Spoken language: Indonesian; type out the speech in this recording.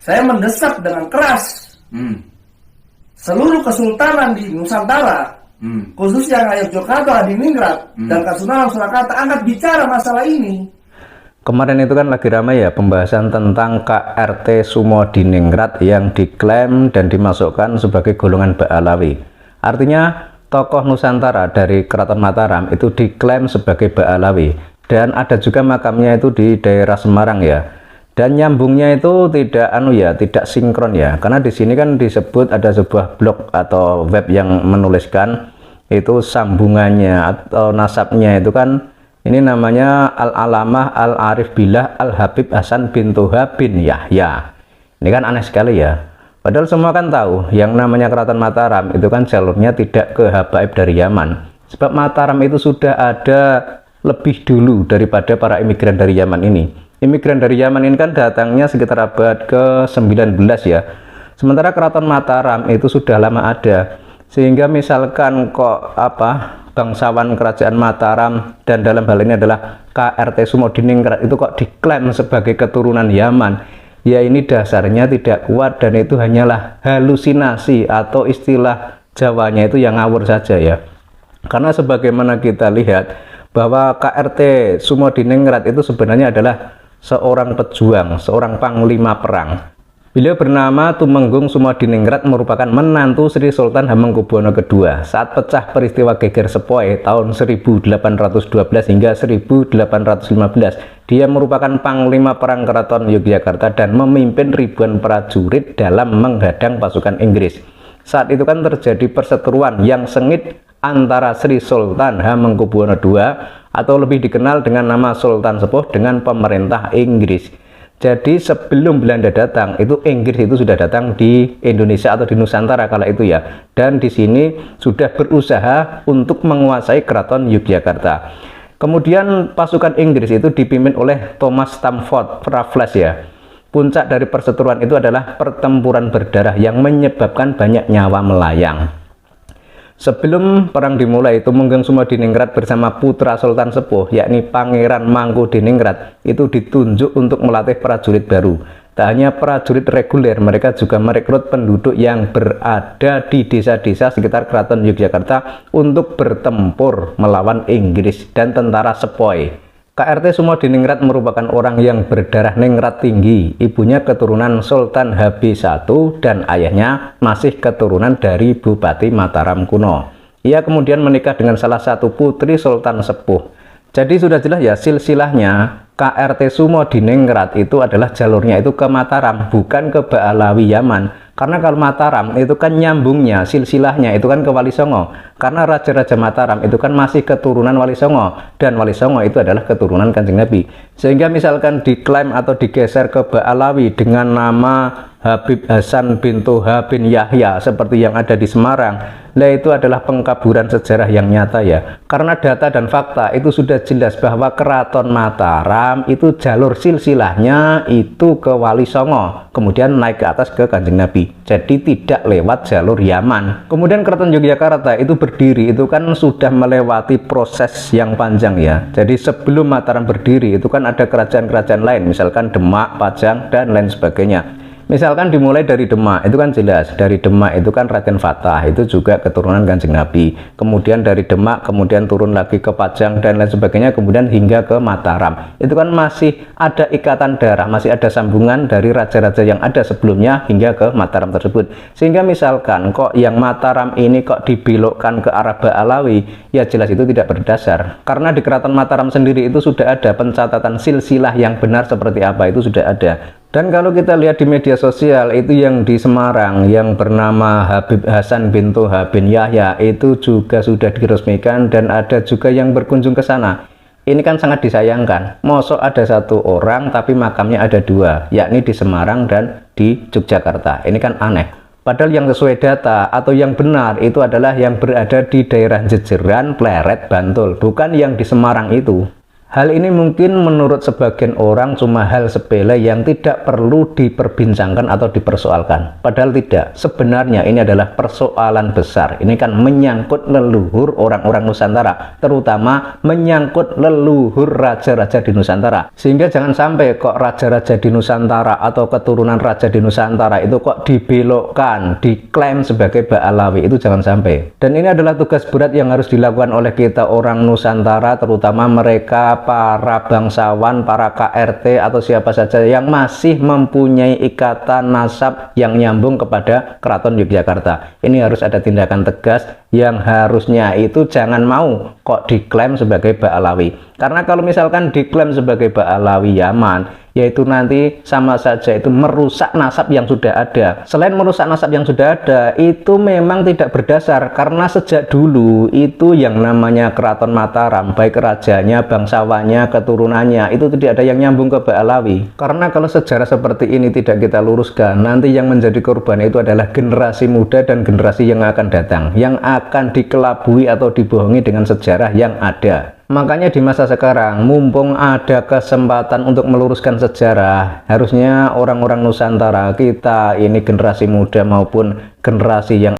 Saya mendesak dengan keras seluruh kesultanan di Nusantara, khususnya Yogyakarta, Hadiningrat, dan Kasunanan Surakarta, angkat bicara masalah ini. Kemarin itu kan lagi ramai ya pembahasan tentang KRT Sumodiningrat yang diklaim dan dimasukkan sebagai golongan Ba'alawi. Artinya tokoh Nusantara dari Keraton Mataram itu diklaim sebagai Ba'alawi, dan ada juga makamnya itu di daerah Semarang ya. Dan nyambungnya itu tidak sinkron ya, karena di sini kan disebut ada sebuah blog atau web yang menuliskan itu sambungannya atau nasabnya itu kan ini namanya Al-Alamah Al-Arif Billah Al-Habib Hasan bin Toha bin Yahya. Ini kan aneh sekali ya. Padahal semua kan tahu yang namanya Keraton Mataram itu kan jalurnya tidak ke Habaib dari Yaman. Sebab Mataram itu sudah ada lebih dulu daripada para imigran dari Yaman ini. Imigran dari Yaman ini kan datangnya sekitar abad ke-19 ya. Sementara Keraton Mataram itu sudah lama ada. Sehingga misalkan kok bangsawan kerajaan Mataram dan dalam hal ini adalah KRT Sumodiningrat itu kok diklaim sebagai keturunan Yaman, ya ini dasarnya tidak kuat dan itu hanyalah halusinasi atau istilah Jawanya itu yang ngawur saja ya. Karena sebagaimana kita lihat bahwa KRT Sumodiningrat itu sebenarnya adalah seorang pejuang, seorang panglima perang. Beliau bernama Tumenggung Sumodiningrat, merupakan menantu Sri Sultan Hamengkubuwono II saat pecah peristiwa Geger Sepoi tahun 1812 hingga 1815. Dia merupakan panglima perang Keraton Yogyakarta dan memimpin ribuan prajurit dalam menghadang pasukan Inggris. Saat itu kan terjadi perseteruan yang sengit antara Sri Sultan Hamengkubuwono II atau lebih dikenal dengan nama Sultan Sepuh dengan pemerintah Inggris. Jadi sebelum Belanda datang, itu Inggris itu sudah datang di Indonesia atau di Nusantara kala itu ya. Dan di sini sudah berusaha untuk menguasai Keraton Yogyakarta. Kemudian pasukan Inggris itu dipimpin oleh Thomas Stamford Raffles ya. Puncak dari perseteruan itu adalah pertempuran berdarah yang menyebabkan banyak nyawa melayang. Sebelum perang dimulai, Tumenggung Sumodiningrat bersama putra Sultan Sepuh, yakni Pangeran Mangkudiningrat, itu ditunjuk untuk melatih prajurit baru. Tak hanya prajurit reguler, mereka juga merekrut penduduk yang berada di desa-desa sekitar Keraton Yogyakarta untuk bertempur melawan Inggris dan tentara Sepoi. KRT Sumodiningrat merupakan orang yang berdarah ningrat tinggi. Ibunya keturunan Sultan HB1 dan ayahnya masih keturunan dari Bupati Mataram kuno. Ia kemudian menikah dengan salah satu putri Sultan Sepuh. Jadi sudah jelas ya silsilahnya KRT Sumodiningrat itu adalah jalurnya itu ke Mataram, bukan ke Ba'alawi Yaman. Karena kalau Mataram itu kan nyambungnya, silsilahnya itu kan ke Wali Songo. Karena Raja-Raja Mataram itu kan masih keturunan Wali Songo. Dan Wali Songo itu adalah keturunan Kanjeng Nabi. Sehingga misalkan diklaim atau digeser ke Ba'alawi dengan nama Habib Hasan bin Toha bin Yahya seperti yang ada di Semarang, nah itu adalah pengkaburan sejarah yang nyata ya. Karena data dan fakta itu sudah jelas bahwa Keraton Mataram itu jalur silsilahnya itu ke Wali Songo, kemudian naik ke atas ke Kanjeng Nabi. Jadi tidak lewat jalur Yaman. Kemudian Keraton Yogyakarta itu berdiri itu kan sudah melewati proses yang panjang ya. Jadi sebelum Mataram berdiri itu kan ada kerajaan-kerajaan lain, misalkan Demak, Pajang dan lain sebagainya. Misalkan dimulai dari Demak, itu kan jelas. Dari Demak itu kan Raden Fatah, itu juga keturunan Kanjeng Nabi. Kemudian dari Demak, kemudian turun lagi ke Pajang dan lain sebagainya, kemudian hingga ke Mataram. Itu kan masih ada ikatan darah, masih ada sambungan dari raja-raja yang ada sebelumnya hingga ke Mataram tersebut. Sehingga misalkan kok yang Mataram ini kok dibelokkan ke arah Ba'alawi, ya jelas itu tidak berdasar. Karena di Keraton Mataram sendiri itu sudah ada pencatatan silsilah yang benar seperti apa, itu sudah ada. Dan kalau kita lihat di media sosial itu yang di Semarang yang bernama Habib Hasan bin Toha bin Yahya itu juga sudah diresmikan dan ada juga yang berkunjung ke sana. Ini kan sangat disayangkan. Mosok ada satu orang tapi makamnya ada dua, yakni di Semarang dan di Yogyakarta. Ini kan aneh. Padahal yang sesuai data atau yang benar itu adalah yang berada di daerah Jejeran, Pleret, Bantul, bukan yang di Semarang itu. Hal ini mungkin menurut sebagian orang cuma hal sepele yang tidak perlu diperbincangkan atau dipersoalkan. Padahal tidak. Sebenarnya ini adalah persoalan besar. Ini kan menyangkut leluhur orang-orang Nusantara, terutama menyangkut leluhur raja-raja di Nusantara. Sehingga jangan sampai kok raja-raja di Nusantara atau keturunan raja di Nusantara itu kok dibelokkan, diklaim sebagai Ba'alawi. Itu jangan sampai. Dan ini adalah tugas berat yang harus dilakukan oleh kita orang Nusantara, terutama mereka para bangsawan, para KRT atau siapa saja yang masih mempunyai ikatan nasab yang nyambung kepada Keraton Yogyakarta. Ini harus ada tindakan tegas yang harusnya itu jangan mau kok diklaim sebagai Ba'alawi. Karena kalau misalkan diklaim sebagai Ba'alawi Yaman, yaitu nanti sama saja itu merusak nasab yang sudah ada. Selain merusak nasab yang sudah ada, itu memang tidak berdasar, karena sejak dulu itu yang namanya Keraton Mataram, baik rajanya, bangsawannya, keturunannya, itu tidak ada yang nyambung ke Ba'alawi. Karena kalau sejarah seperti ini tidak kita luruskan, nanti yang menjadi korban itu adalah generasi muda dan generasi yang akan datang, yang akan dikelabui atau dibohongi dengan sejarah yang ada. Makanya di masa sekarang, mumpung ada kesempatan untuk meluruskan sejarah, harusnya orang-orang Nusantara kita ini generasi muda maupun generasi yang